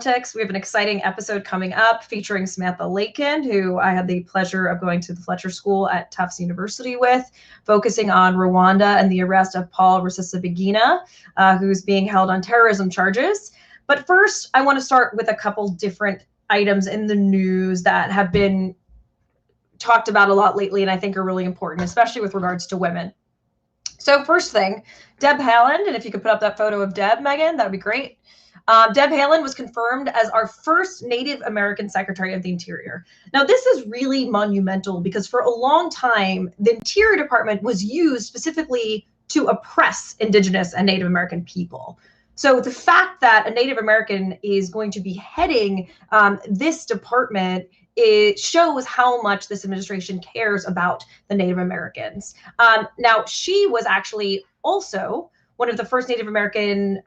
politics. We have an exciting episode coming up featuring Samantha Lakin, who I had the pleasure of going to the Fletcher School at Tufts University with, focusing on Rwanda and the arrest of Paul Rusesabagina, who's being held on terrorism charges. But first, I want to start with a couple different items in the news that have been talked about a lot lately and I think are really important, especially with regards to women. So first thing, Deb Haaland, and if you could put up that photo of Deb, Megan, that would be great. Deb Haaland was confirmed as our first Native American Secretary of the Interior. Now, this is really monumental because for a long time, the Interior Department was used specifically to oppress Indigenous and Native American people. So the fact that a Native American is going to be heading this department, it shows how much this administration cares about the Native Americans. Now, she was actually also one of the first Native American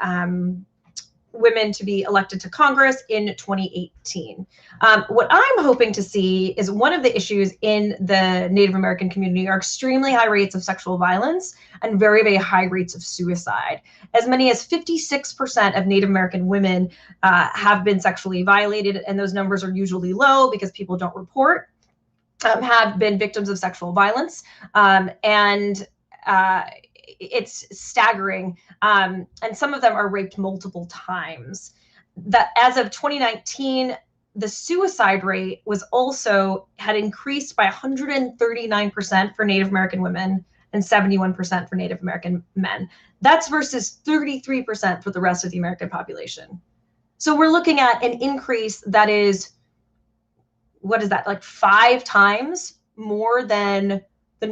women to be elected to Congress in 2018. What I'm hoping to see is one of the issues in the Native American community are extremely high rates of sexual violence and very, very high rates of suicide. As many as 56% of Native American women have been sexually violated, and those numbers are usually low because people don't report, have been victims of sexual violence. It's staggering. And some of them are raped multiple times. That as of 2019, the suicide rate was also had increased by 139% for Native American women and 71% for Native American men. That's versus 33% for the rest of the American population. So we're looking at an increase that is, what is that, like 5 times more than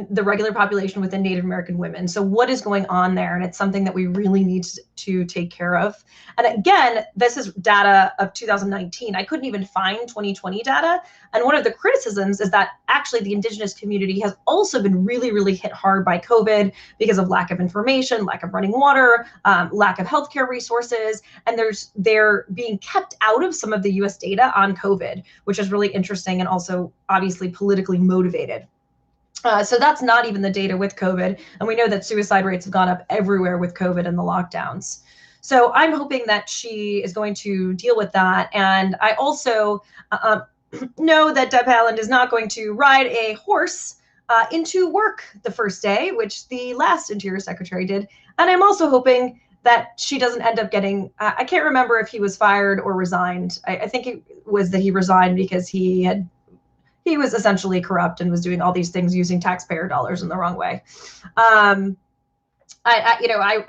the regular population within Native American women. So what is going on there? And it's something that we really need to take care of. And again, this is data of 2019. I couldn't even find 2020 data. And one of the criticisms is that actually the Indigenous community has also been really, really hit hard by COVID because of lack of information, lack of running water, lack of healthcare resources. And they're being kept out of some of the US data on COVID, which is really interesting and also obviously politically motivated. So that's not even the data with COVID. And we know that suicide rates have gone up everywhere with COVID and the lockdowns. So I'm hoping that she is going to deal with that. And I also know that Deb Haaland is not going to ride a horse into work the first day, which the last Interior Secretary did. And I'm also hoping that she doesn't end up getting, I can't remember if he was fired or resigned. I think it was that he resigned because he was essentially corrupt and was doing all these things using taxpayer dollars in the wrong way. I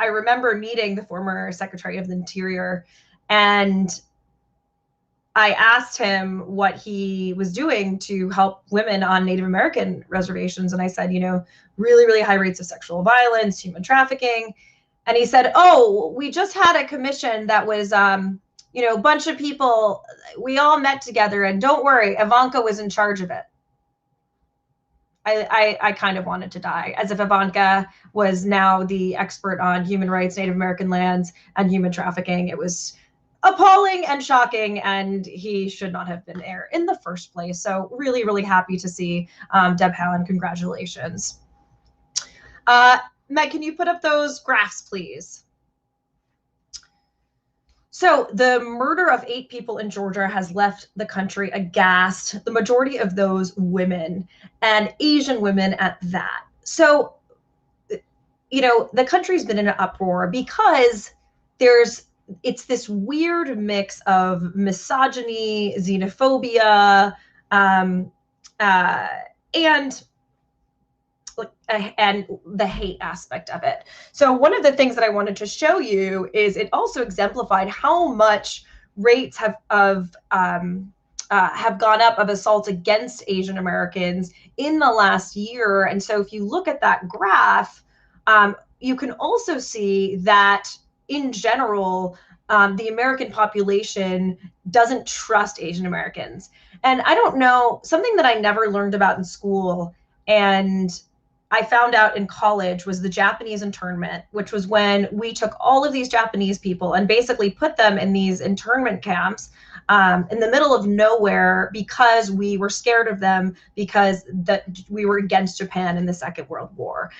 remember meeting the former Secretary of the Interior, and I asked him what he was doing to help women on Native American reservations. And I said, really, really high rates of sexual violence, human trafficking. And he said, oh, we just had a commission that was, a bunch of people, we all met together, and don't worry, Ivanka was in charge of it. I kind of wanted to die, as if Ivanka was now the expert on human rights, Native American lands, and human trafficking. It was appalling and shocking, and he should not have been there in the first place. So really, really happy to see Deb Haaland. Congratulations. Meg, can you put up those graphs, please? So the murder of 8 people in Georgia has left the country aghast, the majority of those women, and Asian women at that. So, the country's been in an uproar because it's this weird mix of misogyny, xenophobia, and the hate aspect of it. So one of the things that I wanted to show you is it also exemplified how much rates have gone up of assaults against Asian Americans in the last year. And so if you look at that graph, you can also see that in general, the American population doesn't trust Asian Americans. And I don't know, something that I never learned about in school and I found out in college was the Japanese internment, which was when we took all of these Japanese people and basically put them in these internment camps in the middle of nowhere because we were scared of them, because we were against Japan in the Second World War.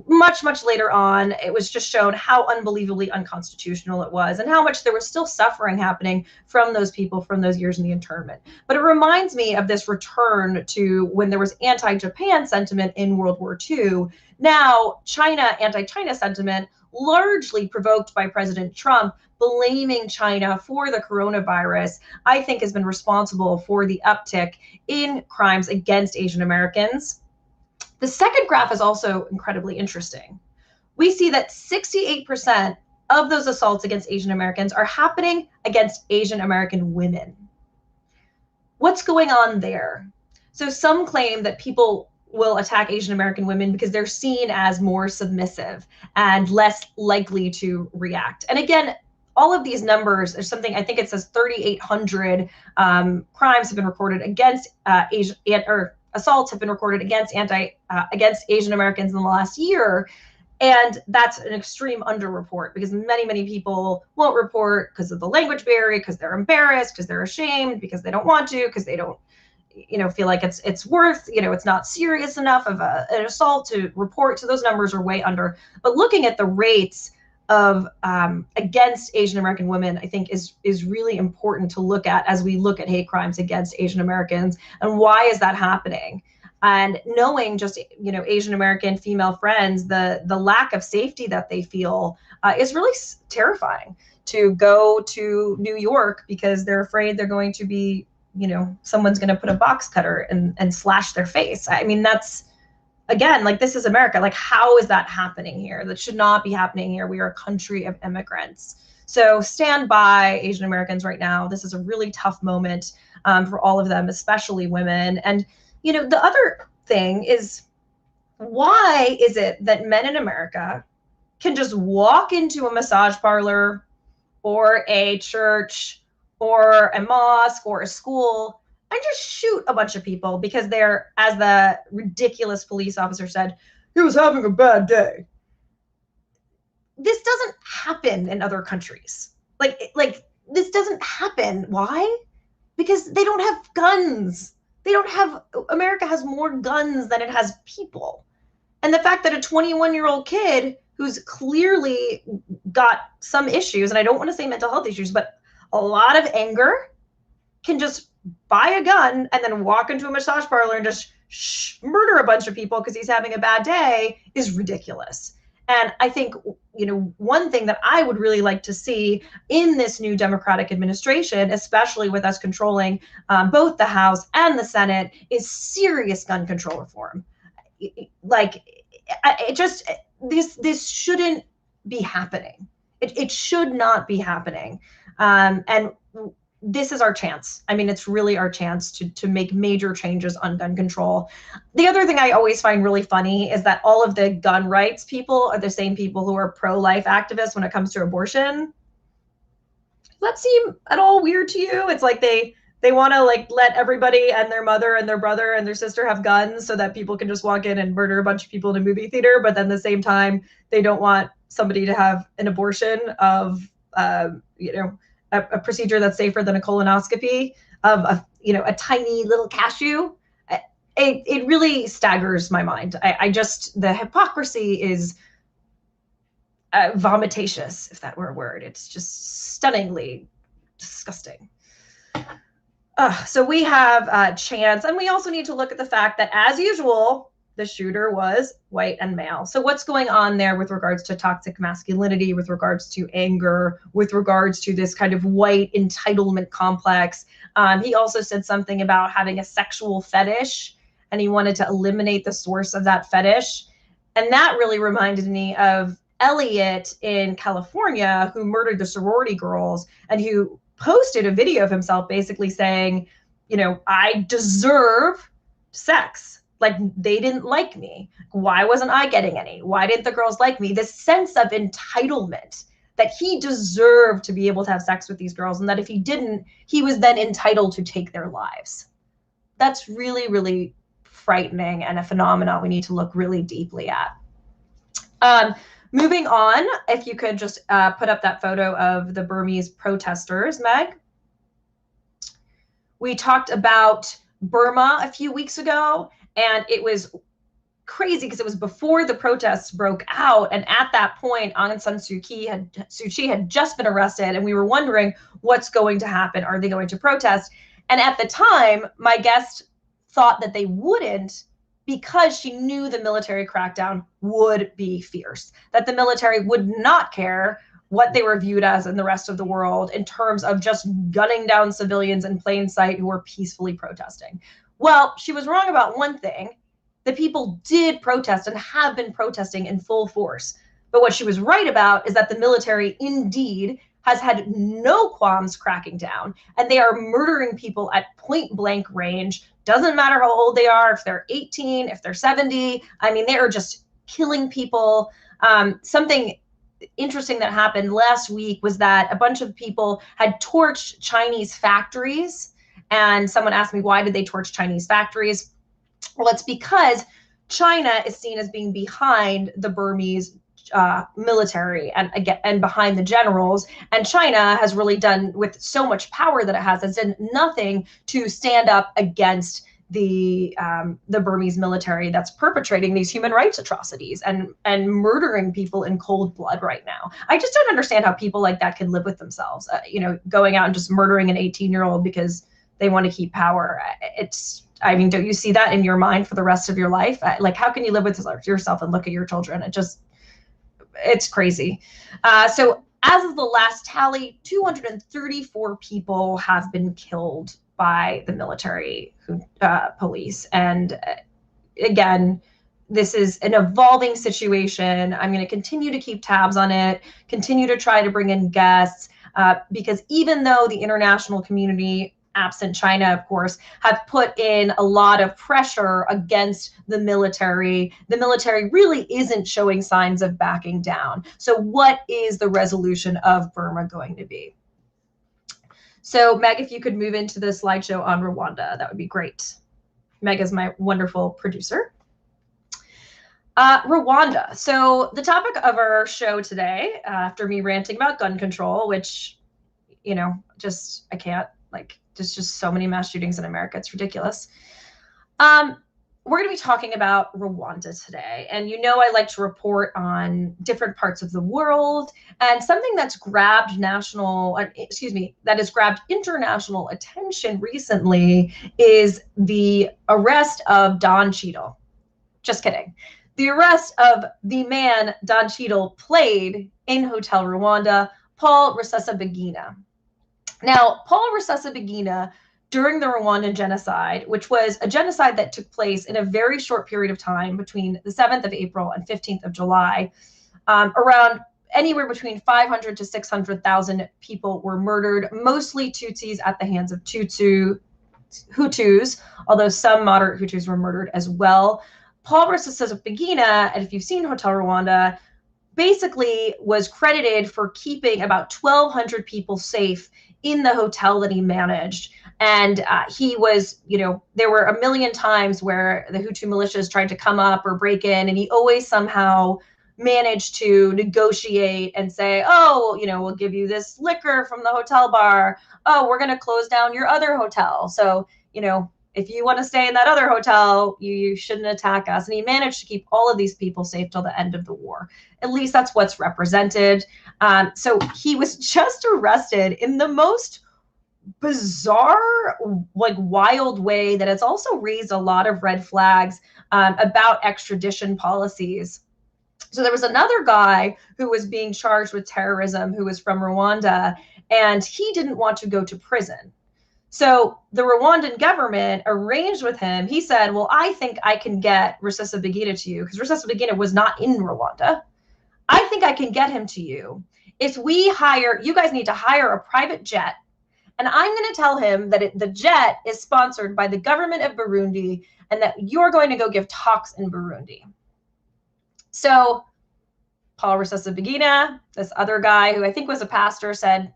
Much, much later on, it was just shown how unbelievably unconstitutional it was and how much there was still suffering happening from those people from those years in the internment. But it reminds me of this return to when there was anti-Japan sentiment in World War II. Now, anti-China sentiment, largely provoked by President Trump, blaming China for the coronavirus, I think has been responsible for the uptick in crimes against Asian Americans. The second graph is also incredibly interesting. We see that 68% of those assaults against Asian Americans are happening against Asian American women. What's going on there? So some claim that people will attack Asian American women because they're seen as more submissive and less likely to react. And again, all of these numbers, there's something, I think it says 3,800 crimes have been recorded against assaults have been recorded against Asian Americans in the last year. And that's an extreme underreport because many, many people won't report because of the language barrier, because they're embarrassed, because they're ashamed, because they don't want to, because they don't feel like it's worth, it's not serious enough of an assault to report. So those numbers are way under. But looking at the rates of against Asian American women, I think is really important to look at as we look at hate crimes against Asian Americans. And why is that happening? And knowing just, Asian American female friends, the lack of safety that they feel is really terrifying to go to New York because they're afraid they're going to be, someone's going to put a box cutter and slash their face. I mean, that's, again, like, this is America. Like, how is that happening here? That should not be happening here. We are a country of immigrants. So stand by Asian Americans right now. This is a really tough moment for all of them, especially women. And, the other thing is, why is it that men in America can just walk into a massage parlor or a church or a mosque or a school and just shoot a bunch of people because they're, as the ridiculous police officer said, he was having a bad day? This doesn't happen in other countries. Like this doesn't happen. Why? Because they don't have guns. America has more guns than it has people. And the fact that a 21-year-old kid who's clearly got some issues, and I don't want to say mental health issues, but a lot of anger, can just buy a gun and then walk into a massage parlor and just murder a bunch of people because he's having a bad day is ridiculous. And I think, one thing that I would really like to see in this new Democratic administration, especially with us controlling both the House and the Senate, is serious gun control reform. This shouldn't be happening. It should not be happening. And this is our chance. I mean, it's really our chance to make major changes on gun control. The other thing I always find really funny is that all of the gun rights people are the same people who are pro-life activists when it comes to abortion. Does that seem at all weird to you? It's like they want to let everybody and their mother and their brother and their sister have guns so that people can just walk in and murder a bunch of people in a movie theater. But then at the same time, they don't want somebody to have an abortion of, a procedure that's safer than a colonoscopy of a tiny little cashew. It really staggers my mind. The hypocrisy is vomitacious, if that were a word. It's just stunningly disgusting. So we have chance, and we also need to look at the fact that, as usual, the shooter was white and male. So what's going on there with regards to toxic masculinity, with regards to anger, with regards to this kind of white entitlement complex? He also said something about having a sexual fetish, and he wanted to eliminate the source of that fetish. And that really reminded me of Elliot in California, who murdered the sorority girls and who posted a video of himself basically saying, I deserve sex. Like, they didn't like me. Why wasn't I getting any? Why didn't the girls like me? This sense of entitlement that he deserved to be able to have sex with these girls, and that if he didn't, he was then entitled to take their lives. That's really, really frightening and a phenomenon we need to look really deeply at. Moving on, if you could just put up that photo of the Burmese protesters, Meg. We talked about Burma a few weeks ago, and it was crazy because it was before the protests broke out. And at that point, Aung San Suu Kyi had just been arrested, and we were wondering what's going to happen. Are they going to protest? And at the time, my guest thought that they wouldn't, because she knew the military crackdown would be fierce, that the military would not care what they were viewed as in the rest of the world in terms of just gunning down civilians in plain sight who were peacefully protesting. Well, she was wrong about one thing. The people did protest and have been protesting in full force. But what she was right about is that the military indeed has had no qualms cracking down, and they are murdering people at point blank range. Doesn't matter how old they are, if they're 18, if they're 70. I mean, they are just killing people. Something interesting that happened last week was that a bunch of people had torched Chinese factories. And someone asked me, why did they torch Chinese factories? Well, it's because China is seen as being behind the Burmese military and behind the generals, and China has really done, with so much power that it has done nothing to stand up against the Burmese military that's perpetrating these human rights atrocities and murdering people in cold blood right now. I just don't understand how people like that can live with themselves. Going out and just murdering an 18-year-old because they want to keep power. I mean, don't you see that in your mind for the rest of your life? Like, how can you live with yourself and look at your children? It's crazy. So as of the last tally, 234 people have been killed by the military police. And again, this is an evolving situation. I'm going to continue to keep tabs on it, continue to try to bring in guests, because even though the international community, absent China, of course, have put in a lot of pressure against the military really isn't showing signs of backing down. So what is the resolution of Burma going to be? So Meg, if you could move into the slideshow on Rwanda, that would be great. Meg is my wonderful producer. Rwanda. So the topic of our show today, after me ranting about gun control, which, I can't, there's just so many mass shootings in America. It's ridiculous. We're going to be talking about Rwanda today. And I like to report on different parts of the world. And something that's grabbed international attention recently is the arrest of Don Cheadle. Just kidding. The arrest of the man Don Cheadle played in Hotel Rwanda, Paul Rusesabagina. Now, Paul Rusesabagina, during the Rwandan genocide, which was a genocide that took place in a very short period of time between the 7th of April and 15th of July, around anywhere between 500 to 600,000 people were murdered, mostly Tutsis at the hands of Hutus, although some moderate Hutus were murdered as well. Paul Rusesabagina, and if you've seen Hotel Rwanda, basically was credited for keeping about 1,200 people safe in the hotel that he managed. And he was, there were a million times where the Hutu militias tried to come up or break in, and he always somehow managed to negotiate and say, oh, we'll give you this liquor from the hotel bar. Oh, we're going to close down your other hotel. So, if you want to stay in that other hotel, you shouldn't attack us. And he managed to keep all of these people safe till the end of the war. At least that's what's represented. So he was just arrested in the most bizarre, wild way that it's also raised a lot of red flags about extradition policies. So there was another guy who was being charged with terrorism who was from Rwanda, and he didn't want to go to prison. So the Rwandan government arranged with him. He said, well, I think I can get Rusesabagina to you, because Rusesabagina was not in Rwanda. I think I can get him to you if you guys need to hire a private jet. And I'm going to tell him that the jet is sponsored by the government of Burundi, and that you're going to go give talks in Burundi. So Paul Rusesabagina, this other guy who I think was a pastor, said,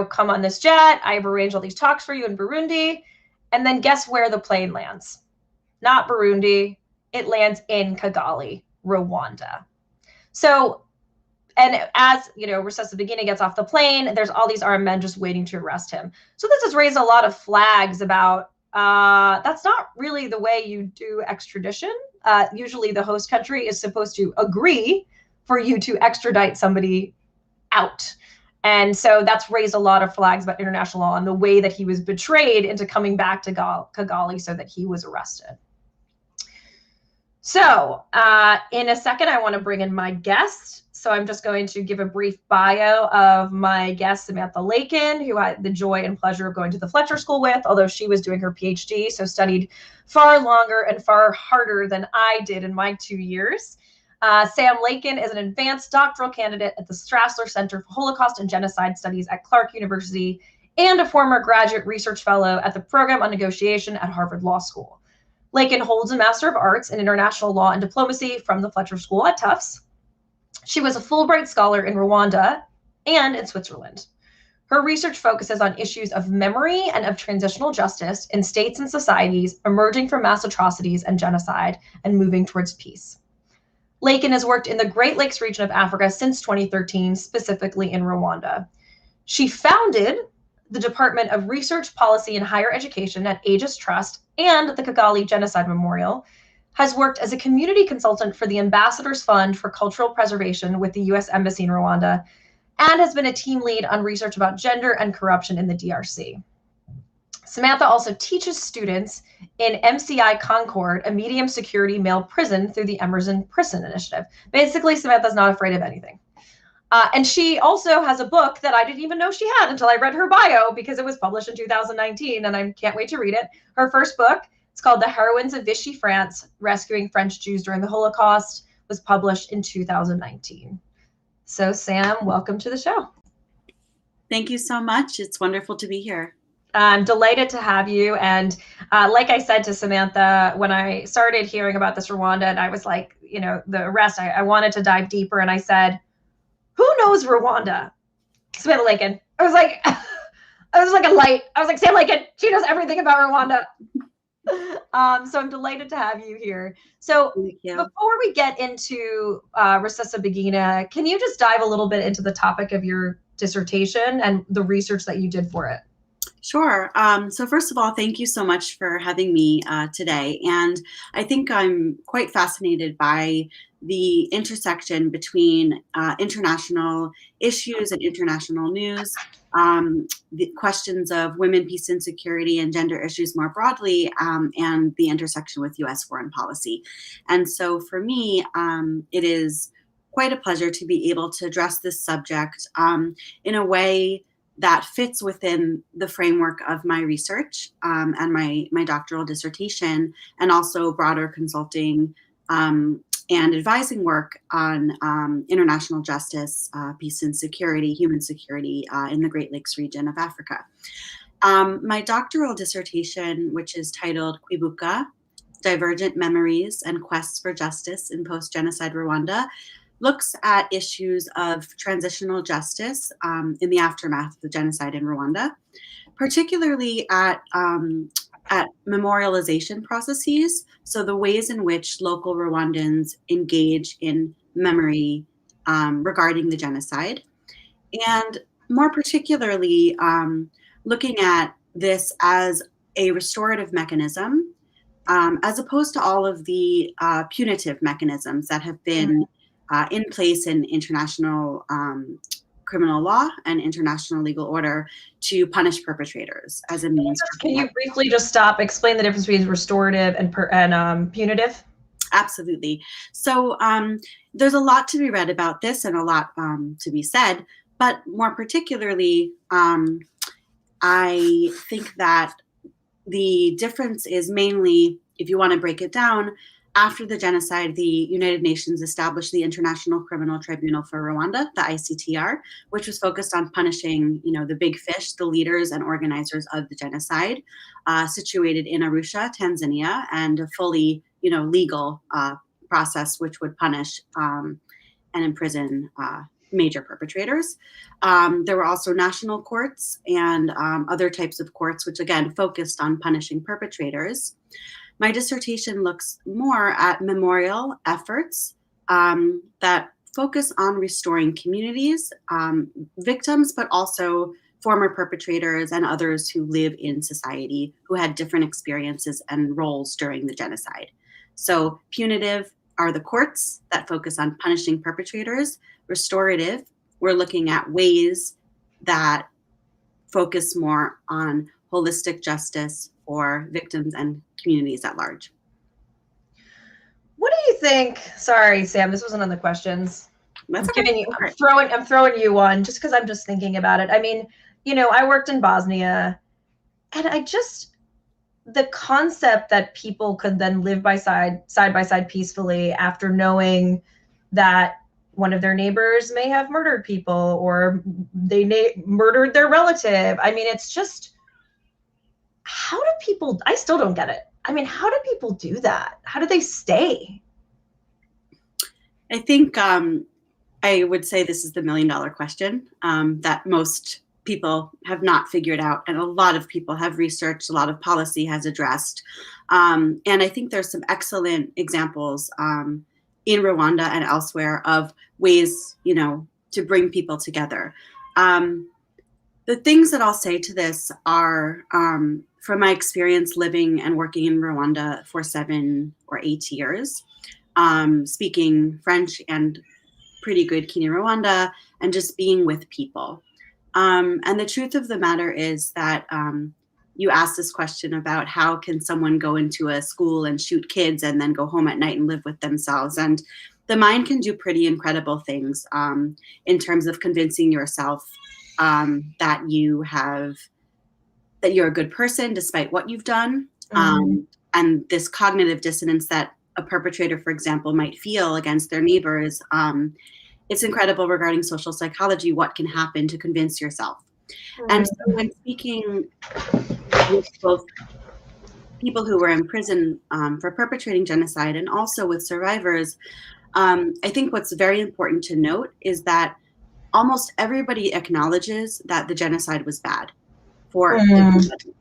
come on this jet. I've arranged all these talks for you in Burundi. And then guess where the plane lands? Not Burundi. It lands in Kigali, Rwanda. So And as, Rusesabagina gets off the plane, there's all these armed men just waiting to arrest him. So this has raised a lot of flags about that's not really the way you do extradition. Usually the host country is supposed to agree for you to extradite somebody out. And so that's raised a lot of flags about international law and the way that he was betrayed into coming back to Kigali so that he was arrested. So in a second, I want to bring in my guest. So I'm just going to give a brief bio of my guest, Samantha Lakin, who I had the joy and pleasure of going to the Fletcher School with, although she was doing her PhD, so studied far longer and far harder than I did in my 2 years. Sam Lakin is an advanced doctoral candidate at the Strassler Center for Holocaust and Genocide Studies at Clark University and a former graduate research fellow at the Program on Negotiation at Harvard Law School. Lakin holds a Master of Arts in International Law and Diplomacy from the Fletcher School at Tufts. She was a Fulbright Scholar in Rwanda and in Switzerland. Her research focuses on issues of memory and of transitional justice in states and societies emerging from mass atrocities and genocide and moving towards peace. Lakin has worked in the Great Lakes region of Africa since 2013, specifically in Rwanda. She founded the Department of Research, Policy, and Higher Education at Aegis Trust and the Kigali Genocide Memorial, has worked as a community consultant for the Ambassadors Fund for Cultural Preservation with the U.S. Embassy in Rwanda, and has been a team lead on research about gender and corruption in the DRC. Samantha also teaches students in MCI Concord, a medium security male prison, through the Emerson Prison Initiative. Basically, Samantha's not afraid of anything. And she also has a book that I didn't even know she had until I read her bio, because it was published in 2019, and I can't wait to read it. Her first book, it's called The Heroines of Vichy France, Rescuing French Jews During the Holocaust, was published in 2019. So Sam, welcome to the show. Thank you so much. It's wonderful to be here. I'm delighted to have you. And like I said to Samantha, when I started hearing about this Rwanda, and I was like, the arrest, I wanted to dive deeper. And I said, who knows Rwanda? Samantha Lakin. I was like a light. I was like, Sam Lakin, she knows everything about Rwanda. So I'm delighted to have you here. So before we get into Rusesabagina, can you just dive a little bit into the topic of your dissertation and the research that you did for it? Sure. So first of all, thank you so much for having me today. And I think I'm quite fascinated by the intersection between international issues and international news, the questions of women, peace, and security, and gender issues more broadly, and the intersection with U.S. foreign policy. And so for me, it is quite a pleasure to be able to address this subject in a way that fits within the framework of my research and my doctoral dissertation, and also broader consulting and advising work on international justice, peace and security, human security in the Great Lakes region of Africa. My doctoral dissertation, which is titled Kwibuka, Divergent Memories and Quests for Justice in Post-Genocide Rwanda, looks at issues of transitional justice in the aftermath of the genocide in Rwanda, particularly at memorialization processes, so the ways in which local Rwandans engage in memory regarding the genocide, and more particularly looking at this as a restorative mechanism, as opposed to all of the punitive mechanisms that have been in place in international criminal law and international legal order to punish perpetrators as a means. Can you briefly just explain the difference between restorative and punitive? Absolutely. So there's a lot to be read about this and a lot to be said, but more particularly, I think that the difference is mainly, if you want to break it down, after the genocide, the United Nations established the International Criminal Tribunal for Rwanda, the ICTR, which was focused on punishing, the big fish, the leaders and organizers of the genocide, situated in Arusha, Tanzania, and a fully, legal process which would punish and imprison major perpetrators. There were also national courts and other types of courts, which again focused on punishing perpetrators. My dissertation looks more at memorial efforts that focus on restoring communities, victims, but also former perpetrators and others who live in society who had different experiences and roles during the genocide. So punitive are the courts that focus on punishing perpetrators. Restorative, we're looking at ways that focus more on holistic justice for victims and communities at large. What do you think? Sorry, Sam, this wasn't on the questions. That's okay. I'm throwing you one just because I'm just thinking about it. I mean, I worked in Bosnia, and the concept that people could then live side by side peacefully after knowing that one of their neighbors may have murdered people or they murdered their relative. I mean, it's just, how do people, I still don't get it. I mean, how do people do that? How do they stay? I think I would say this is the $1 million question that most people have not figured out, and a lot of people have researched, a lot of policy has addressed. And I think there's some excellent examples in Rwanda and elsewhere of ways, to bring people together. The things that I'll say to this are, from my experience living and working in Rwanda for 7 or 8 years, speaking French and pretty good Kinyarwanda, and just being with people. And the truth of the matter is that you asked this question about how can someone go into a school and shoot kids and then go home at night and live with themselves. And the mind can do pretty incredible things in terms of convincing yourself that you're a good person despite what you've done. And this cognitive dissonance that a perpetrator, for example, might feel against their neighbors. It's incredible regarding social psychology, what can happen to convince yourself. And so when speaking with both people who were in prison for perpetrating genocide and also with survivors, I think what's very important to note is that almost everybody acknowledges that the genocide was bad for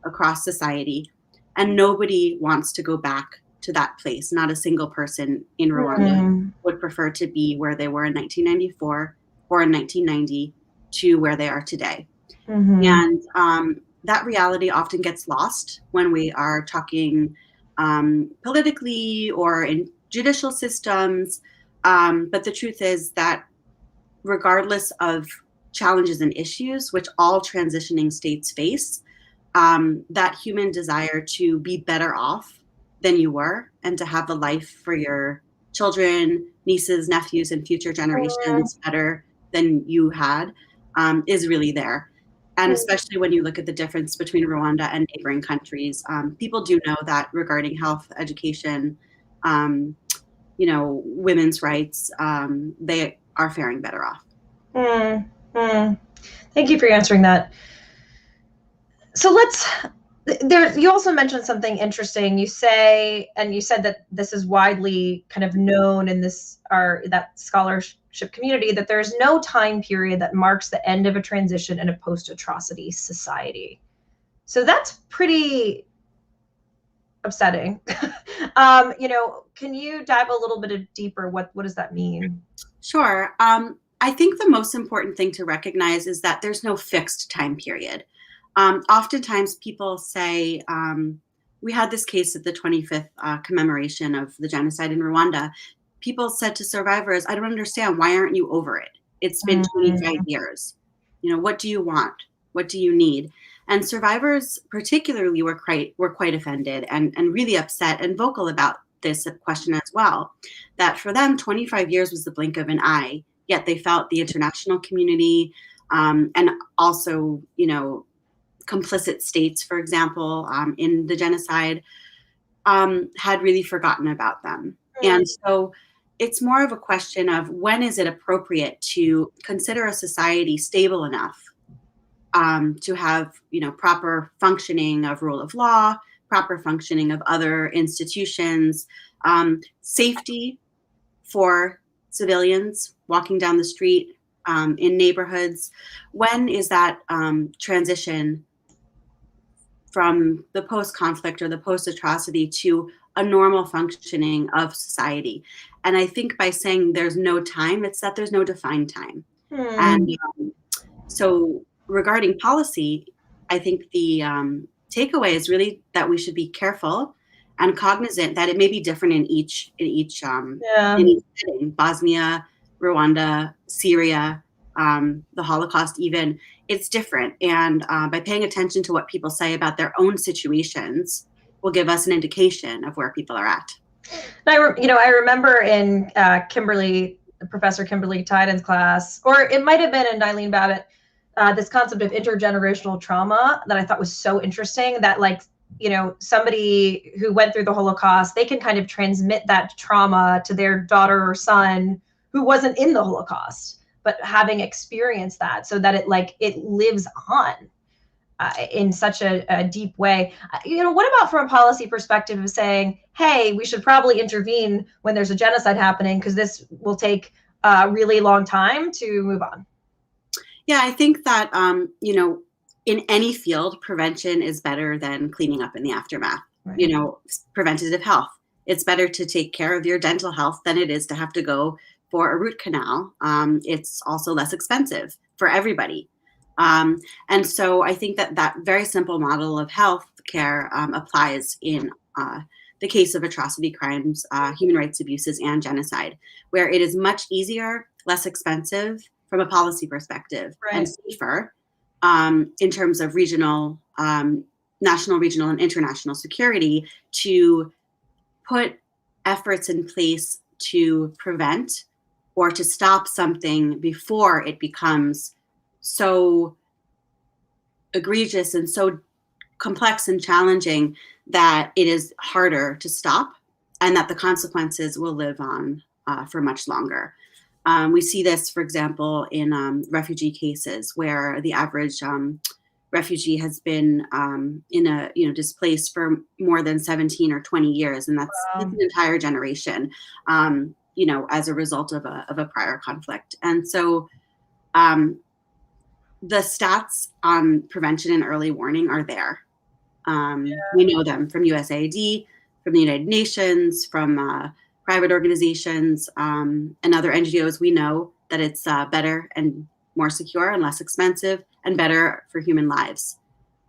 across society, and nobody wants to go back to that place. Not a single person in Rwanda would prefer to be where they were in 1994 or in 1990 to where they are today. And that reality often gets lost when we are talking politically or in judicial systems. But the truth is that regardless of challenges and issues, which all transitioning states face, that human desire to be better off than you were and to have a life for your children, nieces, nephews, and future generations better than you had is really there. And especially when you look at the difference between Rwanda and neighboring countries, people do know that regarding health, education, women's rights, they are faring better off. Thank you for answering that. So you also mentioned something interesting. You said that this is widely kind of known in that scholarship community, that there's no time period that marks the end of a transition in a post-atrocity society. So that's pretty upsetting. Can you dive a little bit deeper? What does that mean? Sure. I think the most important thing to recognize is that there's no fixed time period. Oftentimes people say, we had this case at the 25th commemoration of the genocide in Rwanda. People said to survivors, I don't understand, why aren't you over it? It's been 25 years. What do you want? What do you need? And survivors particularly were quite offended and really upset and vocal about this question as well, that for them, 25 years was the blink of an eye, yet they felt the international community and also, complicit states, for example, in the genocide, had really forgotten about them. And so it's more of a question of when is it appropriate to consider a society stable enough to have, proper functioning of rule of law, proper functioning of other institutions, safety for civilians walking down the street in neighborhoods. When is that transition from the post-conflict or the post-atrocity to a normal functioning of society. And I think by saying there's no time, it's that there's no defined time. And so regarding policy, I think the takeaway is really that we should be careful and cognizant that it may be different in each setting. Bosnia, Rwanda, Syria, the Holocaust, even, it's different. And by paying attention to what people say about their own situations will give us an indication of where people are at. I remember in Professor Kimberly Tyden's class, or it might have been in Eileen Babbitt, this concept of intergenerational trauma that I thought was so interesting, that like, somebody who went through the Holocaust, they can kind of transmit that trauma to their daughter or son who wasn't in the Holocaust, but having experienced that, so that it lives on in such a deep way. What about from a policy perspective of saying, hey, we should probably intervene when there's a genocide happening because this will take a really long time to move on? Yeah, I think that, in any field, prevention is better than cleaning up in the aftermath. Right. Preventative health. It's better to take care of your dental health than it is to have to go for a root canal. It's also less expensive for everybody. And so I think that very simple model of health care applies in the case of atrocity crimes, human rights abuses, and genocide, where it is much easier, less expensive from a policy perspective, right, and safer in terms of regional, national, regional, and international security to put efforts in place to prevent or to stop something before it becomes so egregious and so complex and challenging that it is harder to stop, and that the consequences will live on for much longer. We see this, for example, in refugee cases where the average refugee has been displaced for more than 17 or 20 years, and that's an entire generation, as a result of a prior conflict. And so the stats on prevention and early warning are there. We know them from USAID, from the United Nations, from private organizations, and other NGOs. We know that it's better and more secure and less expensive and better for human lives.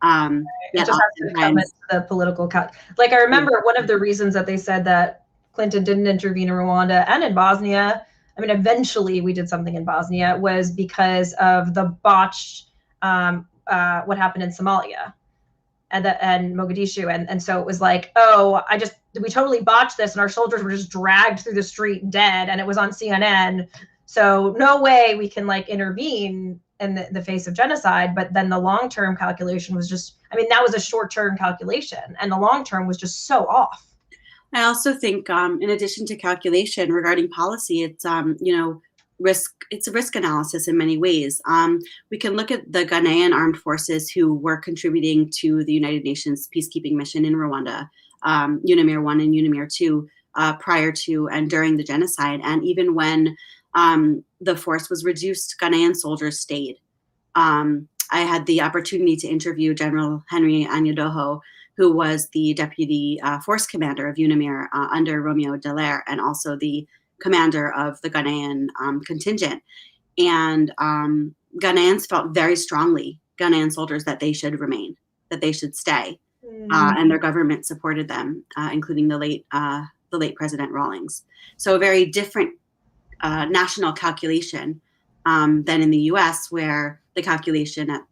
It just has to come into the political I remember one of the reasons that they said that Clinton didn't intervene in Rwanda and in Bosnia, I mean, eventually we did something in Bosnia, was because of the botched, what happened in Somalia and Mogadishu. And so it was like, we totally botched this, and our soldiers were just dragged through the street dead, and it was on CNN. So no way we can intervene in the face of genocide. But then the long-term calculation was that was a short-term calculation, and the long-term was just so off. I also think, in addition to calculation regarding policy, it's risk. It's a risk analysis in many ways. We can look at the Ghanaian armed forces who were contributing to the United Nations peacekeeping mission in Rwanda, UNAMIR 1 and UNAMIR 2, prior to and during the genocide. And even when the force was reduced, Ghanaian soldiers stayed. I had the opportunity to interview General Henry Anyadoho, who was the deputy force commander of UNAMIR under Romeo Dallaire, and also the commander of the Ghanaian contingent. And Ghanaians felt very strongly, Ghanaian soldiers, that they should remain, that they should stay. And their government supported them, including the late President Rawlings. So a very different national calculation than in the US, where the calculation at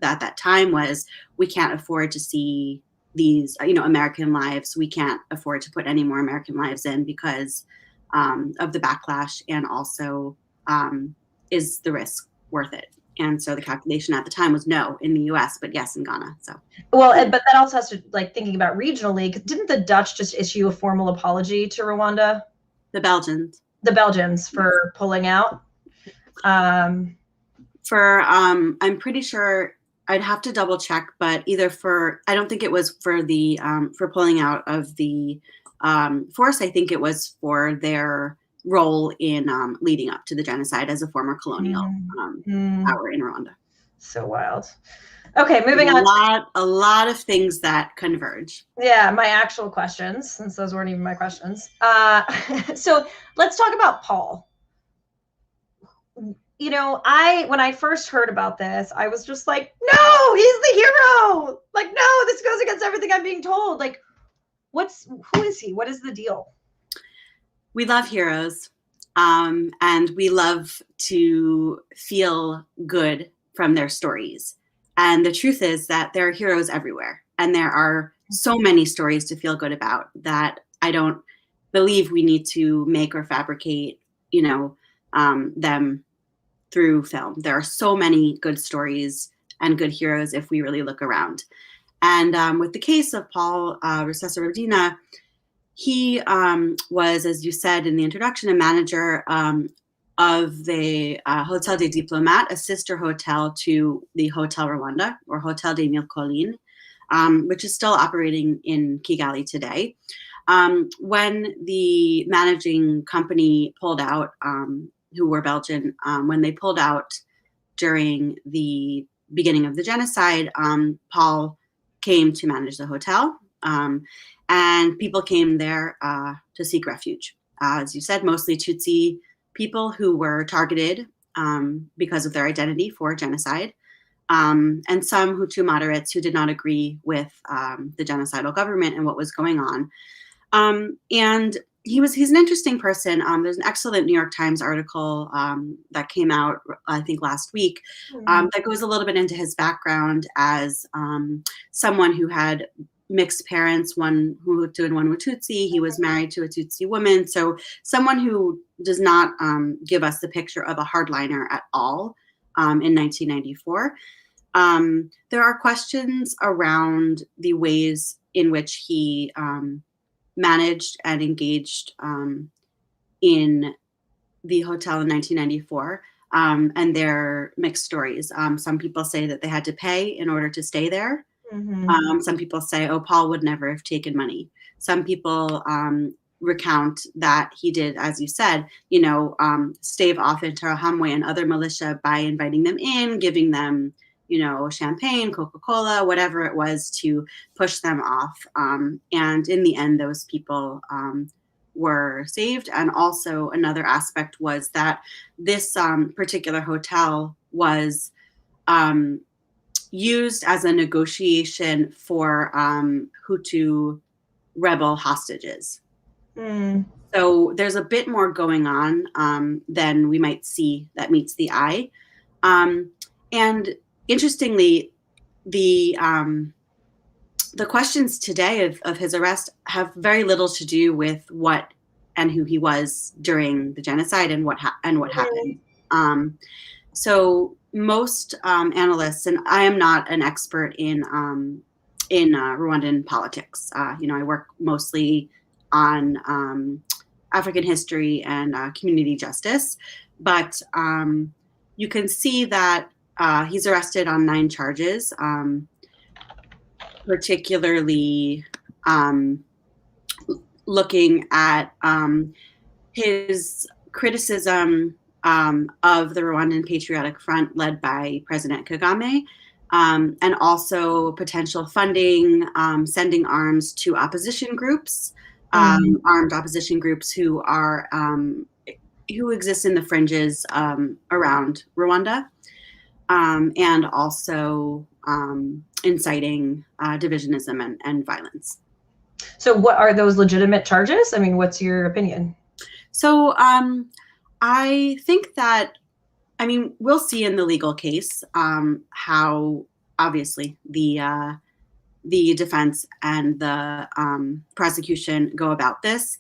that time was, we can't afford to see these American lives. We can't afford to put any more American lives in because of the backlash, and also is the risk worth it? And so the calculation at the time was no in the US, but yes in Ghana. So but that also has to, thinking about regionally, because didn't the Dutch just issue a formal apology to Rwanda? The Belgians for pulling out. I'm pretty sure, I'd have to double check, but I don't think it was for the for pulling out of the force. I think it was for their role in leading up to the genocide as a former colonial power in Rwanda. So wild. Okay, moving on. A lot of things that converge. Yeah, my actual questions, since those weren't even my questions. So let's talk about Paul. You know, when I first heard about this, I was just like, no, he's the hero. Like, no, this goes against everything I'm being told. Like, who is he? What is the deal? We love heroes, and we love to feel good from their stories. And the truth is that there are heroes everywhere, and there are so many stories to feel good about that I don't believe we need to make or fabricate, them through film. There are so many good stories and good heroes if we really look around. And with the case of Paul Rusesabagina, he was, as you said in the introduction, a manager of the Hotel des Diplomates, a sister hotel to the Hotel Rwanda, or Hotel des Mille Collines, which is still operating in Kigali today. When the managing company pulled out, who were Belgian, when they pulled out during the beginning of the genocide, Paul came to manage the hotel. And people came there to seek refuge. As you said, mostly Tutsi people who were targeted because of their identity for genocide, and some Hutu moderates who did not agree with the genocidal government and what was going on. And he's an interesting person. There's an excellent New York Times article that came out, I think, last week, that goes a little bit into his background as someone who had mixed parents, one Hutu and one Tutsi. He was married to a Tutsi woman. So someone who does not give us the picture of a hardliner at all in 1994. There are questions around the ways in which he managed and engaged in the hotel in 1994. And they're mixed stories. Some people say that they had to pay in order to stay there. Mm-hmm. Some people say, oh, Paul would never have taken money. Some people recount that he did, as you said, stave off Interahamwe and other militia by inviting them in, giving them, champagne, Coca-Cola, whatever it was to push them off. And in the end, those people were saved. And also another aspect was that this particular hotel was used as a negotiation for Hutu rebel hostages. Mm. So there's a bit more going on than we might see that meets the eye. And interestingly, the questions today of his arrest have very little to do with what and who he was during the genocide and what happened. So most analysts, and I am not an expert in Rwandan politics. I work mostly on African history and community justice, but you can see that he's arrested on 9 charges, particularly looking at his criticism of the Rwandan Patriotic Front led by President Kagame, and also potential funding, sending arms to opposition groups, armed opposition groups who exist in the fringes around Rwanda, and also inciting divisionism and violence. So what are those legitimate charges? I mean, what's your opinion? So I think that, we'll see in the legal case how obviously the defense and the prosecution go about this.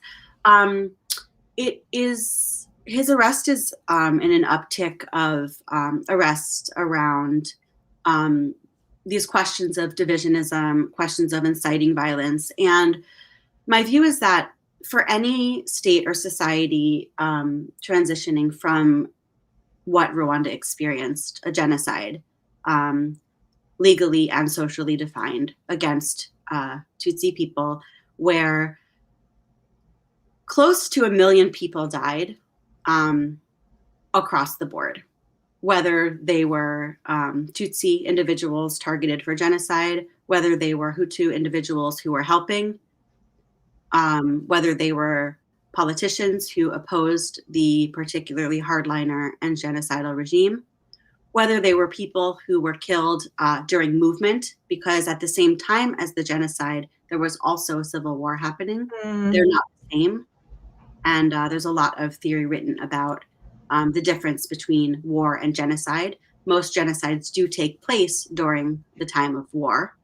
His arrest is in an uptick of arrests around these questions of divisionism, questions of inciting violence. And my view is that for any state or society transitioning from what Rwanda experienced, a genocide, legally and socially defined against Tutsi people, where close to 1 million people died across the board. whether they were Tutsi individuals targeted for genocide, whether they were Hutu individuals who were helping, whether they were politicians who opposed the particularly hardliner and genocidal regime, whether they were people who were killed during movement, because at the same time as the genocide, there was also a civil war happening. They're not the same. And there's a lot of theory written about the difference between war and genocide. Most genocides do take place during the time of war.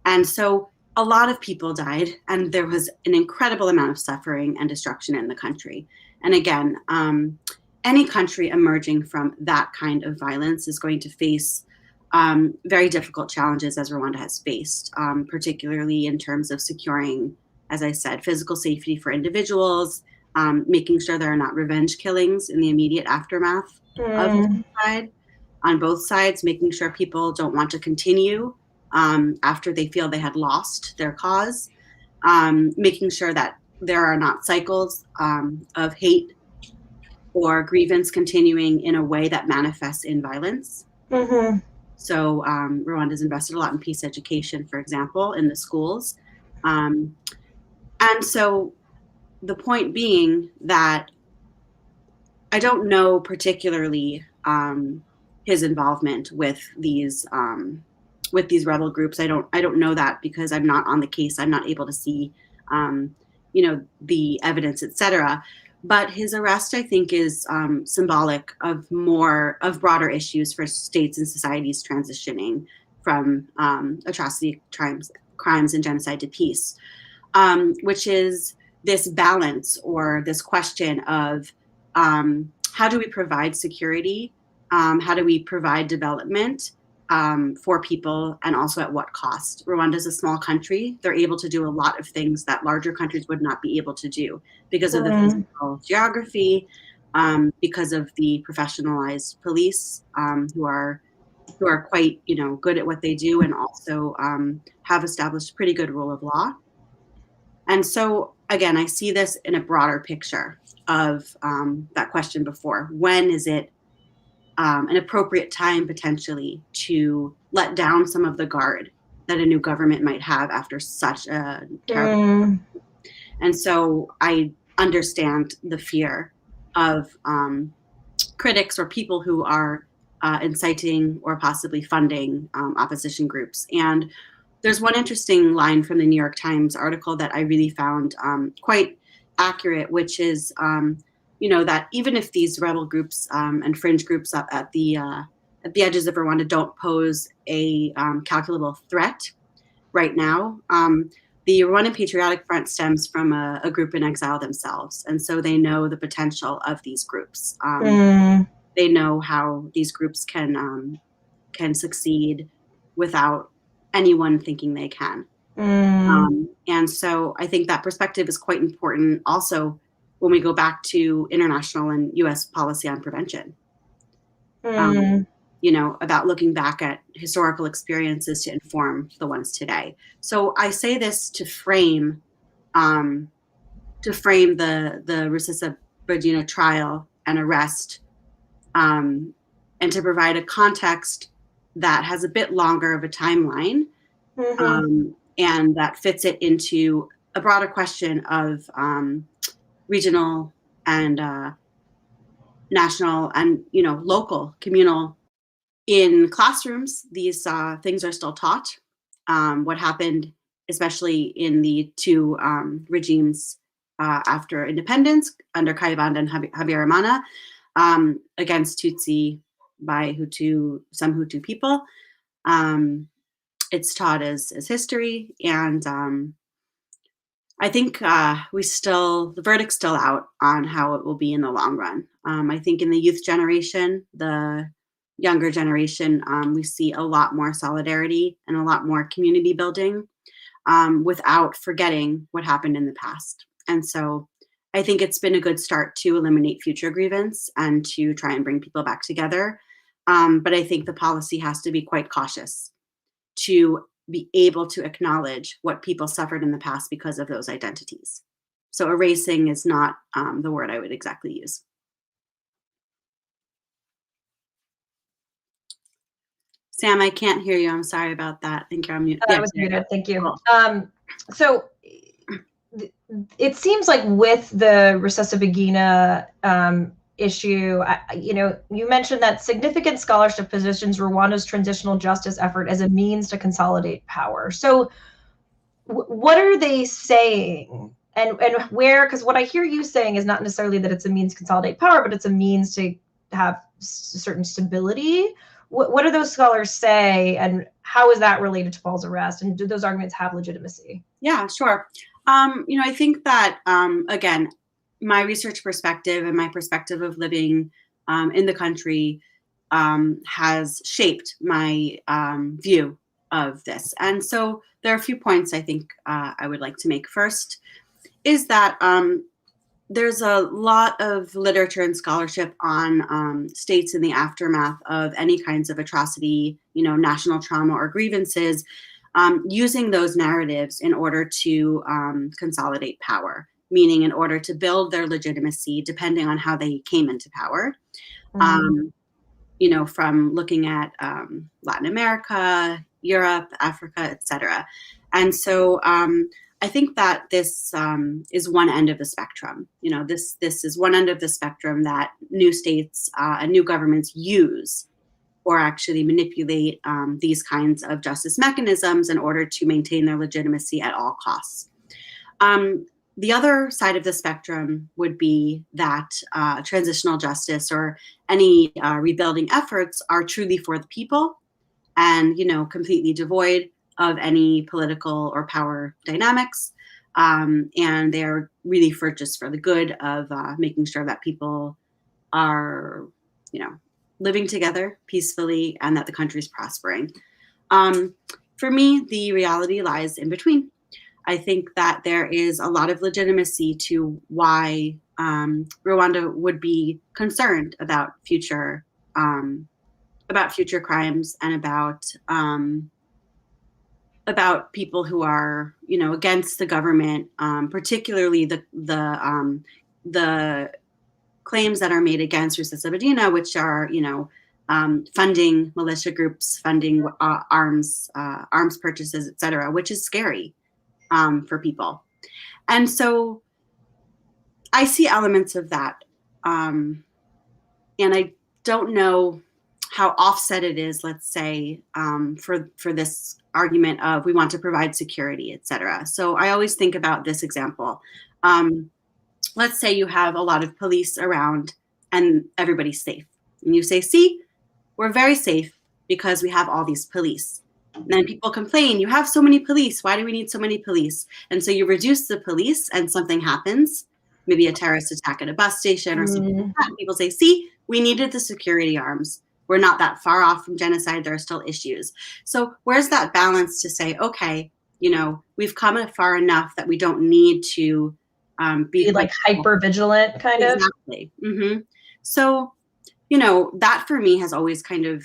And so a lot of people died, and there was an incredible amount of suffering and destruction in the country. And again, any country emerging from that kind of violence is going to face very difficult challenges, as Rwanda has faced, particularly in terms of securing, as I said, physical safety for individuals, making sure there are not revenge killings in the immediate aftermath of genocide on both sides, making sure people don't want to continue after they feel they had lost their cause, making sure that there are not cycles of hate or grievance continuing in a way that manifests in violence. So Rwanda's invested a lot in peace education, for example, in the schools. And so the point being that I don't know particularly his involvement with these rebel groups. I don't know that because I'm not on the case. I'm not able to see, the evidence, etc. But his arrest, I think, is symbolic of broader issues for states and societies transitioning from atrocity, crimes, and genocide to peace, which is this balance or this question of how do we provide security, how do we provide development for people, and also at what cost. Rwanda is a small country. They're able to do a lot of things that larger countries would not be able to do because of the physical geography, because of the professionalized police who are quite good at what they do, and also have established pretty good rule of law. And so again, I see this in a broader picture of that question before. When is it an appropriate time potentially to let down some of the guard that a new government might have after such a terrible And so I understand the fear of critics or people who are inciting or possibly funding opposition groups. And there's one interesting line from the New York Times article that I really found quite accurate, which is that even if these rebel groups and fringe groups up at the edges of Rwanda don't pose a calculable threat right now, the Rwandan Patriotic Front stems from a group in exile themselves, and so they know the potential of these groups. They know how these groups can succeed without anyone thinking they can. And so I think that perspective is quite important also when we go back to international and US policy on prevention, about looking back at historical experiences to inform the ones today. So I say this to frame the Rusesabagina trial and arrest, and to provide a context that has a bit longer of a timeline, and that fits it into a broader question of regional and national and local, communal. In classrooms, these things are still taught. What happened, especially in the two regimes after independence under Kayibanda and Habyarimana, against Tutsi by some Hutu people. It's taught as history, and I think the verdict's still out on how it will be in the long run. I think in the youth generation, the younger generation, we see a lot more solidarity and a lot more community building without forgetting what happened in the past. And so I think it's been a good start to eliminate future grievance and to try and bring people back together. But I think the policy has to be quite cautious to be able to acknowledge what people suffered in the past because of those identities. So erasing is not the word I would exactly use. Sam, I can't hear you. I'm sorry about that. I think you're on mute. I was muted. Thank you. Cool. So it seems like with the Rusesabagina issue, you mentioned that significant scholarship positions Rwanda's transitional justice effort as a means to consolidate power. So what are they saying? And where, because what I hear you saying is not necessarily that it's a means to consolidate power, but it's a means to have certain stability. What do those scholars say, and how is that related to Paul's arrest? And do those arguments have legitimacy? Yeah, sure. I think that, again, my research perspective and my perspective of living in the country has shaped my view of this. And so there are a few points I think I would like to make. First is that there's a lot of literature and scholarship on states in the aftermath of any kinds of atrocity, national trauma or grievances, using those narratives in order to consolidate power, meaning in order to build their legitimacy depending on how they came into power. From looking at Latin America, Europe, Africa, etc. And so I think that this is one end of the spectrum. This is one end of the spectrum that new states and new governments use or actually manipulate these kinds of justice mechanisms in order to maintain their legitimacy at all costs. The other side of the spectrum would be that transitional justice or any rebuilding efforts are truly for the people and, completely devoid of any political or power dynamics. And they're really for the good of making sure that people are, living together peacefully and that the country's prospering. For me, the reality lies in between. I think that there is a lot of legitimacy to why Rwanda would be concerned about future crimes and about people who are, against the government, particularly the claims that are made against Rusesabagina, which are, funding militia groups, funding arms purchases, etc., which is scary for people. And so I see elements of that. And I don't know how offset it is, let's say, for this argument of we want to provide security, etc. So I always think about this example. Let's say you have a lot of police around and everybody's safe. And you say, see, we're very safe because we have all these police. And then people complain, you have so many police. Why do we need so many police? And so you reduce the police and something happens, maybe a terrorist attack at a bus station or something like that. People say, see, we needed the security arms. We're not that far off from genocide. There are still issues. So where's that balance to say, okay, we've come far enough that we don't need to be like hyper vigilant kind of. Exactly. Mm-hmm. So, that for me has always kind of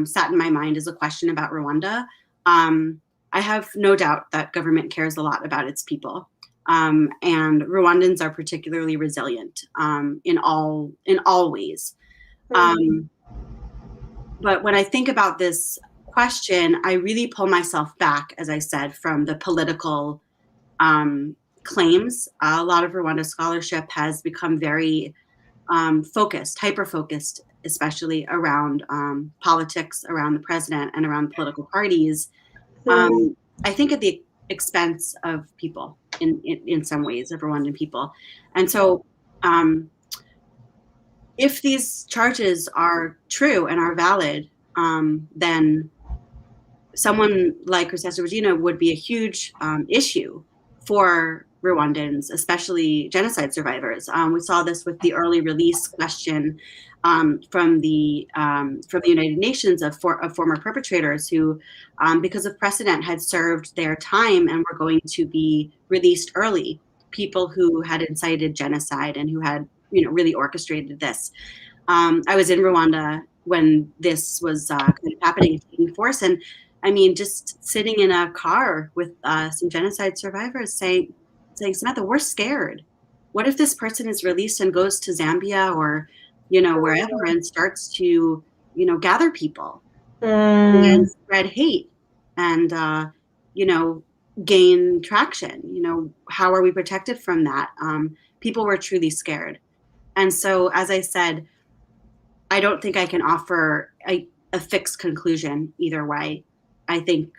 sat in my mind as a question about Rwanda. I have no doubt that government cares a lot about its people. And Rwandans are particularly resilient in all ways. But when I think about this question, I really pull myself back, as I said, from the political claims. A lot of Rwanda scholarship has become very focused, hyper-focused, especially around politics, around the president, and around political parties. I think at the expense of people, in some ways, of Rwandan people. And so if these charges are true and are valid, then someone like Rusesabagina would be a huge issue for Rwandans, especially genocide survivors. We saw this with the early release question from the United Nations of former perpetrators who, because of precedent, had served their time and were going to be released early. People who had incited genocide and who had, really orchestrated this. I was in Rwanda when this was kind of happening, taking force, and I mean, just sitting in a car with some genocide survivors saying, Samantha, we're scared. What if this person is released and goes to Zambia or, wherever and starts to, gather people? and Mm. spread hate and, you know, gain traction. You know, how are we protected from that? People were truly scared. And so, as I said, I don't think I can offer a fixed conclusion either way. I think,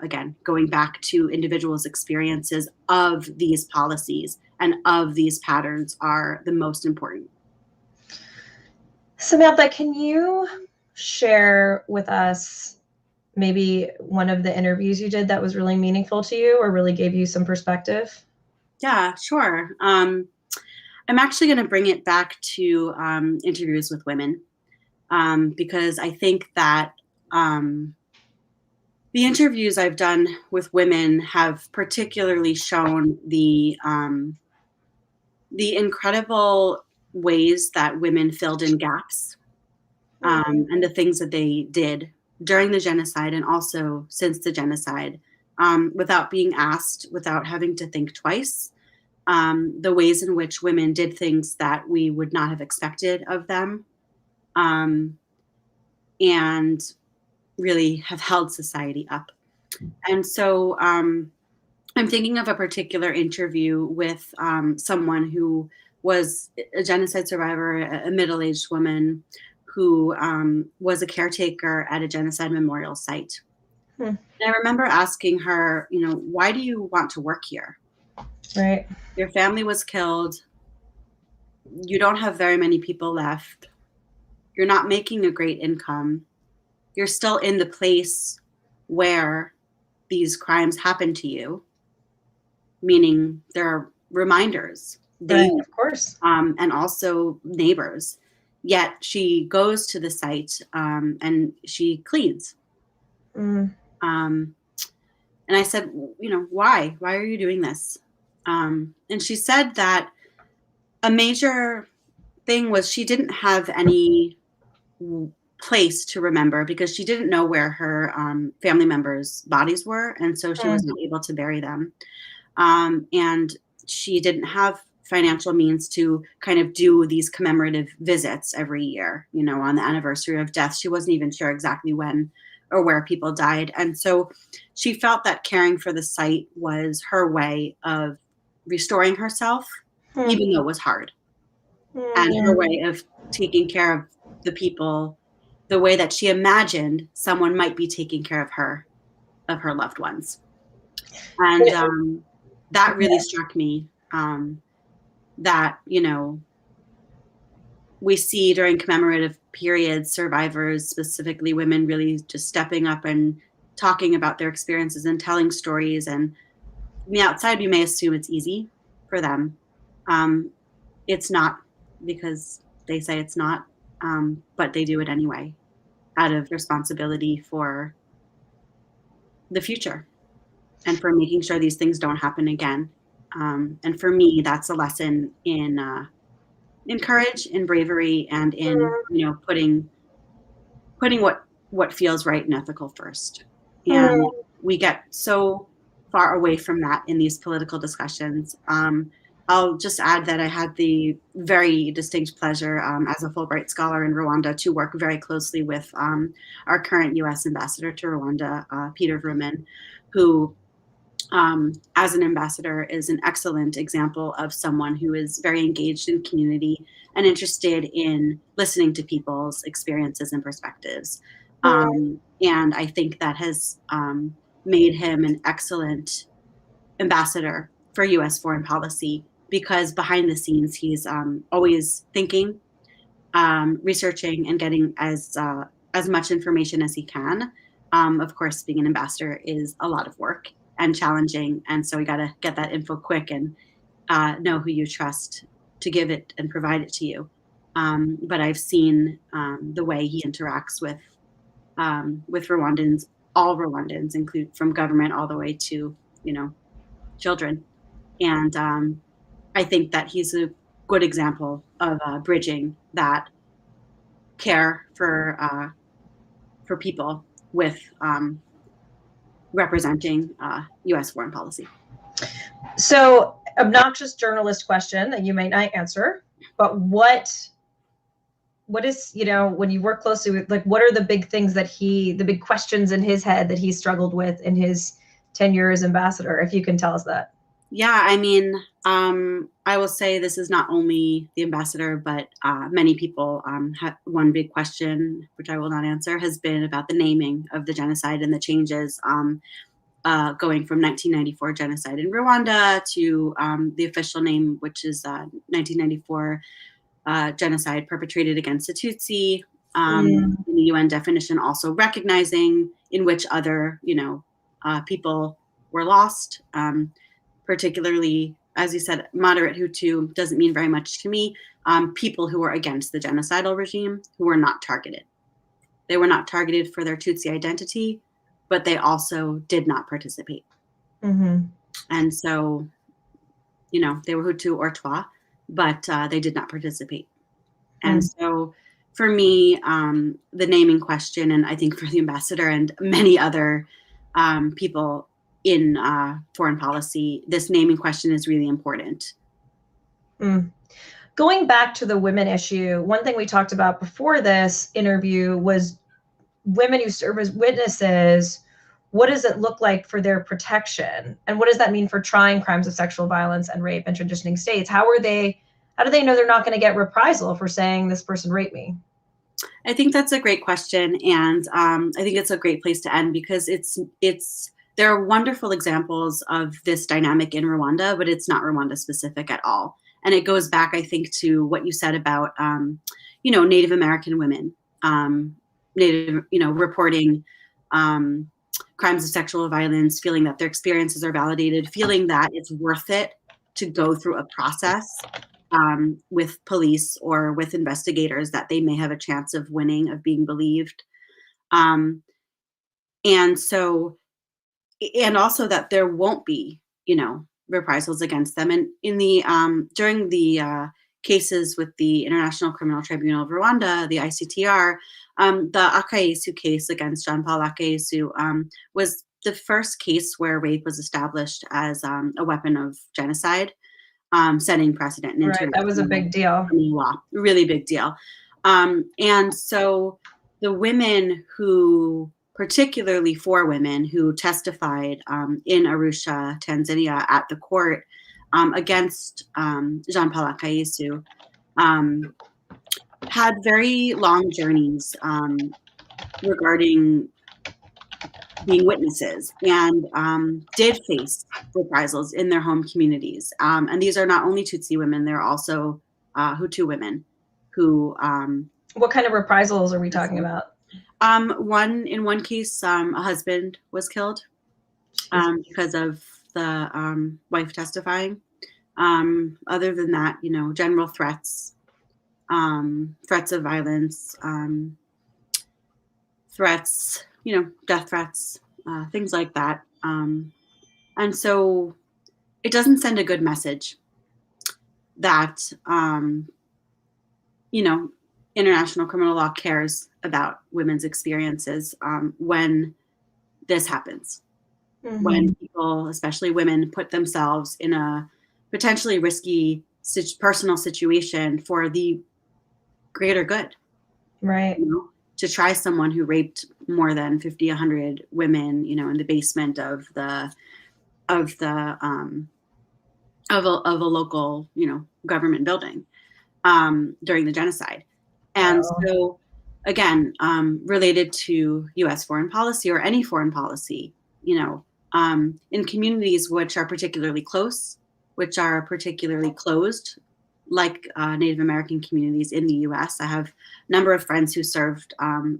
again, going back to individuals' experiences of these policies and of these patterns are the most important. Samantha, can you share with us maybe one of the interviews you did that was really meaningful to you or really gave you some perspective? Yeah, sure. I'm actually going to bring it back to interviews with women, because I think that the interviews I've done with women have particularly shown the incredible ways that women filled in gaps, and the things that they did during the genocide and also since the genocide, without being asked, without having to think twice. The ways in which women did things that we would not have expected of them, um, and really have held society up. And so, I'm thinking of a particular interview with someone who was a genocide survivor, a middle-aged woman who was a caretaker at a genocide memorial site. Hmm. And I remember asking her, you know, why do you want to work here? Right. Your family was killed. You don't have very many people left. You're not making a great income. You're still in the place where these crimes happened to you, meaning there are reminders Right, daily, of course. and also neighbors. Yet she goes to the site, and she cleans. Mm. Um, and I said, you know, why? Why are you doing this? And she said that a major thing was she didn't have any place to remember because she didn't know where her family members' bodies were, and so she Mm. wasn't able to bury them. And she didn't have financial means to kind of do these commemorative visits every year, you know, on the anniversary of death. She wasn't even sure exactly when or where people died. And so she felt that caring for the site was her way of restoring herself, Mm. even though it was hard, and her Mm. way of taking care of the people the way that she imagined someone might be taking care of her loved ones. And that really struck me, that, you know, we see during commemorative periods, survivors, specifically women, really just stepping up and talking about their experiences and telling stories. And from the outside, we may assume it's easy for them. Um, it's not, because they say it's not, but they do it anyway out of responsibility for the future and for making sure these things don't happen again. And for me, that's a lesson in courage, in bravery, and in, Mm. you know, putting what feels right and ethical first. And Mm. we get so far away from that in these political discussions. I'll just add that I had the very distinct pleasure, as a Fulbright scholar in Rwanda, to work very closely with our current U.S. ambassador to Rwanda, Peter Vrooman, who, as an ambassador, is an excellent example of someone who is very engaged in community and interested in listening to people's experiences and perspectives. Mm. And I think that has made him an excellent ambassador for U.S. foreign policy, because behind the scenes, he's always thinking, researching, and getting as much information as he can. Of course, being an ambassador is a lot of work and challenging, and so we got to get that info quick and know who you trust to give it and provide it to you. But I've seen the way he interacts with Rwandans, all Rwandans, include from government all the way to, you know, children, and I think that he's a good example of bridging that care for people with representing U.S. foreign policy. So, obnoxious journalist question that you might not answer, but what what is, when you work closely with, like, what are the big things the big questions in his head that he struggled with in his tenure as ambassador, if you can tell us that? Yeah, I mean, I will say this is not only the ambassador, but many people have one big question, which I will not answer, has been about the naming of the genocide and the changes going from 1994 genocide in Rwanda to the official name, which is 1994 genocide perpetrated against the Tutsi. In the UN definition, also recognizing in which other, people were lost. Particularly, as you said, moderate Hutu doesn't mean very much to me. People who were against the genocidal regime who were not targeted. They were not targeted for their Tutsi identity, but they also did not participate. Mm-hmm. And so, they were Hutu or Twa, but they did not participate. And so for me, the naming question, and I think for the ambassador and many other people in foreign policy, this naming question is really important. Going back to the women issue, one thing we talked about before this interview was women who serve as witnesses. What does it look like for their protection? And what does that mean for trying crimes of sexual violence and rape in transitioning states? How do they know they're not going to get reprisal for saying this person raped me? I think that's a great question. And I think it's a great place to end, because there are wonderful examples of this dynamic in Rwanda, but it's not Rwanda specific at all. And it goes back, I think, to what you said about, Native American women, reporting crimes of sexual violence, feeling that their experiences are validated, feeling that it's worth it to go through a process with police or with investigators that they may have a chance of winning, of being believed. And also that there won't be, reprisals against them. And during the cases with the International Criminal Tribunal of Rwanda, the ICTR, the Akayesu case against Jean Paul Akayesu was the first case where rape was established as a weapon of genocide, setting precedent in Right, that was a big deal. Law, really big deal. And so the women who, particularly 4 women who testified in Arusha, Tanzania, at the court against Jean Paul Akayesu, had very long journeys regarding being witnesses, and did face reprisals in their home communities. And these are not only Tutsi women, they're also Hutu women who... what kind of reprisals are we talking about? In one case, a husband was killed because of the wife testifying. Other than that, general threats, threats of violence, threats, death threats, things like that. And so it doesn't send a good message that, international criminal law cares about women's experiences when this happens. Mm-hmm. When people, especially women, put themselves in a potentially risky personal situation for the greater good. Right. To try someone who raped more than 50, 100 women, in the basement of a local, government building during the genocide. And so, again, related to U.S. foreign policy or any foreign policy, in communities which are particularly close, which are particularly closed, like Native American communities in the U.S. I have a number of friends who served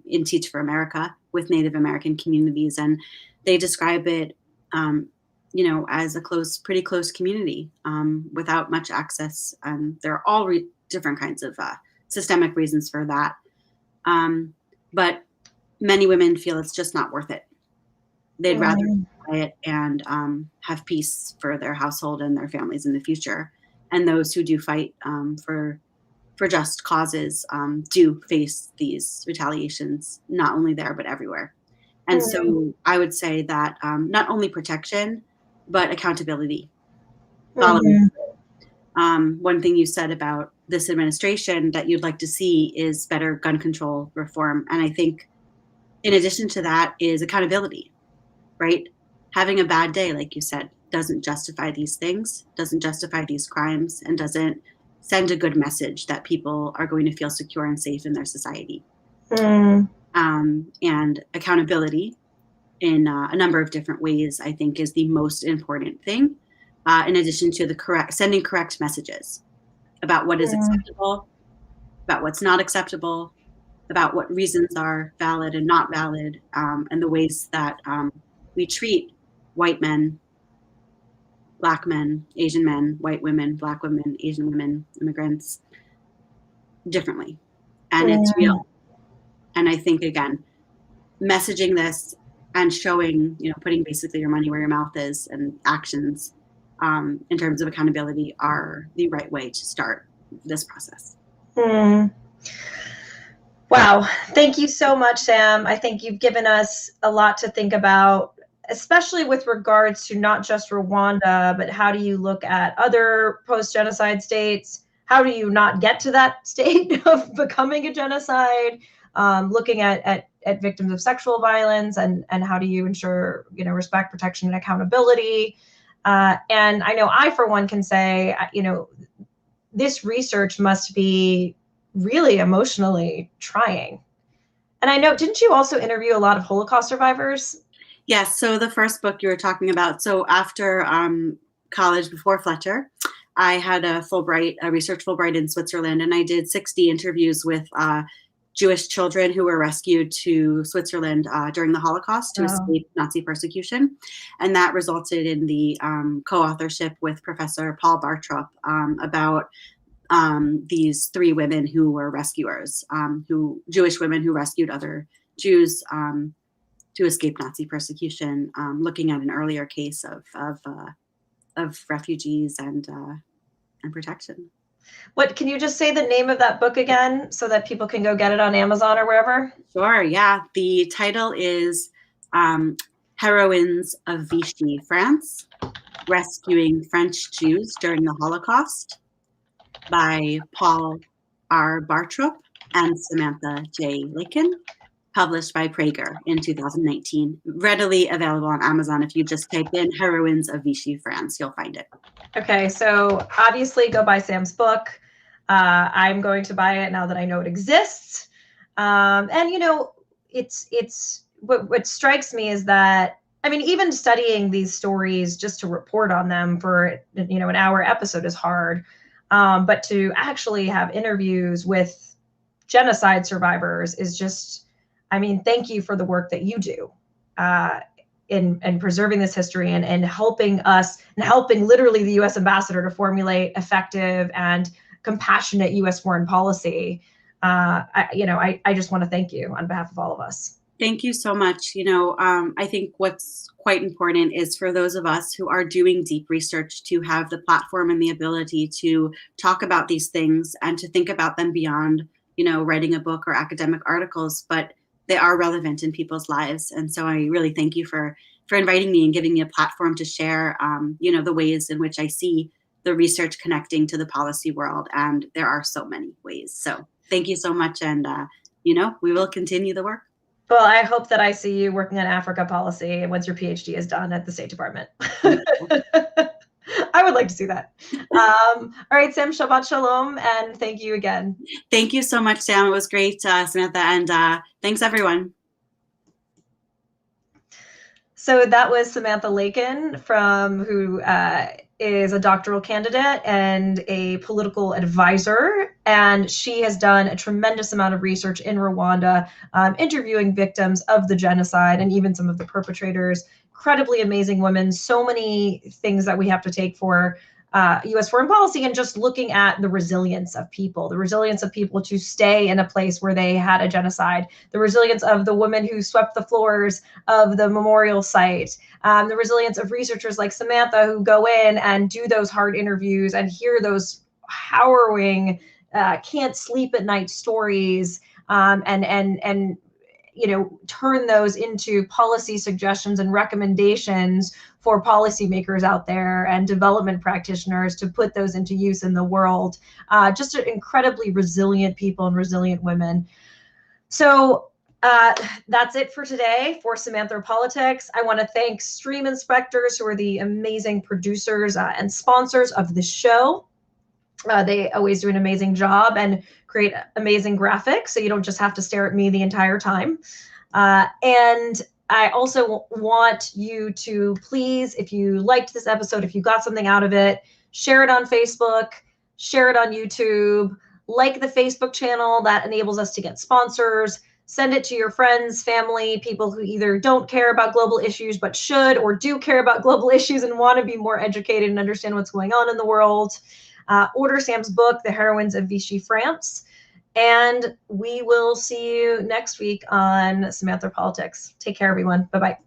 in Teach for America with Native American communities, and they describe it, as a pretty close community without much access. And there are all different kinds of systemic reasons for that. But many women feel it's just not worth it. They'd rather be quiet and have peace for their household and their families in the future. And those who do fight for just causes do face these retaliations, not only there, but everywhere. And so I would say that not only protection, but accountability. One thing you said about this administration that you'd like to see is better gun control reform. And I think in addition to that is accountability, right? Having a bad day, like you said, doesn't justify these things, doesn't justify these crimes, and doesn't send a good message that people are going to feel secure and safe in their society. And accountability in a number of different ways, I think, is the most important thing, in addition to sending correct messages about what is acceptable, about what's not acceptable, about what reasons are valid and not valid, and the ways that we treat white men, Black men, Asian men, white women, Black women, Asian women, immigrants differently. And it's real. And I think, again, messaging this and showing, putting basically your money where your mouth is, and actions in terms of accountability are the right way to start this process. Wow. Thank you so much, Sam. I think you've given us a lot to think about, especially with regards to not just Rwanda, but how do you look at other post-genocide states? How do you not get to that state of becoming a genocide? Looking at victims of sexual violence, and how do you ensure, respect, protection, and accountability? And I know I, for one, can say, this research must be really emotionally trying. And I know, didn't you also interview a lot of Holocaust survivors? Yes. So the first book you were talking about, so after college, before Fletcher, I had a research Fulbright in Switzerland, and I did 60 interviews with Jewish children who were rescued to Switzerland during the Holocaust to escape Nazi persecution. And that resulted in the co-authorship with Professor Paul Bartrup about these 3 women who were rescuers, Jewish women who rescued other Jews to escape Nazi persecution, looking at an earlier case of refugees and protection. What, can you just say the name of that book again so that people can go get it on Amazon or wherever? Sure, yeah. The title is Heroines of Vichy, France, Rescuing French Jews During the Holocaust, by Paul R. Bartrup and Samantha J. Lakin, published by Prager in 2019. Readily available on Amazon. If you just type in Heroines of Vichy, France, you'll find it. Okay, so obviously go buy Sam's book. I'm going to buy it now that I know it exists. And it's what strikes me is that, I mean, even studying these stories just to report on them for an hour episode is hard. But to actually have interviews with genocide survivors is just, I mean, thank you for the work that you do in preserving this history and helping us, and helping literally the U.S. ambassador to formulate effective and compassionate U.S. foreign policy. I just want to thank you on behalf of all of us. Thank you so much. I think what's quite important is for those of us who are doing deep research to have the platform and the ability to talk about these things and to think about them beyond, writing a book or academic articles, but they are relevant in people's lives. And so I really thank you for inviting me and giving me a platform to share, the ways in which I see the research connecting to the policy world. And there are so many ways. So thank you so much. And, we will continue the work. Well, I hope that I see you working on Africa policy once your PhD is done at the State Department. I would like to see that. All right, Sam, Shabbat Shalom, and thank you again. Thank you so much, Sam. It was great, Samantha, and thanks, everyone. So that was Samantha Lakin, who is a doctoral candidate and a political advisor, and she has done a tremendous amount of research in Rwanda, interviewing victims of the genocide and even some of the perpetrators. Incredibly amazing women, so many things that we have to take for U.S. foreign policy, and just looking at the resilience of people to stay in a place where they had a genocide, the resilience of the woman who swept the floors of the memorial site, the resilience of researchers like Samantha who go in and do those hard interviews and hear those harrowing, can't sleep at night stories, and turn those into policy suggestions and recommendations for policymakers out there and development practitioners to put those into use in the world. Just incredibly resilient people and resilient women. So that's it for today for Samantha Politics. I want to thank Stream Inspectors, who are the amazing producers and sponsors of the show. They always do an amazing job and create amazing graphics, so you don't just have to stare at me the entire time. And I also want you to please, if you liked this episode, if you got something out of it, share it on Facebook, share it on YouTube, like the Facebook channel. That enables us to get sponsors. Send it to your friends, family, people who either don't care about global issues but should, or do care about global issues and want to be more educated and understand what's going on in the world. Order Sam's book, The Heroines of Vichy France. And we will see you next week on Samantha Politics. Take care, everyone. Bye-bye.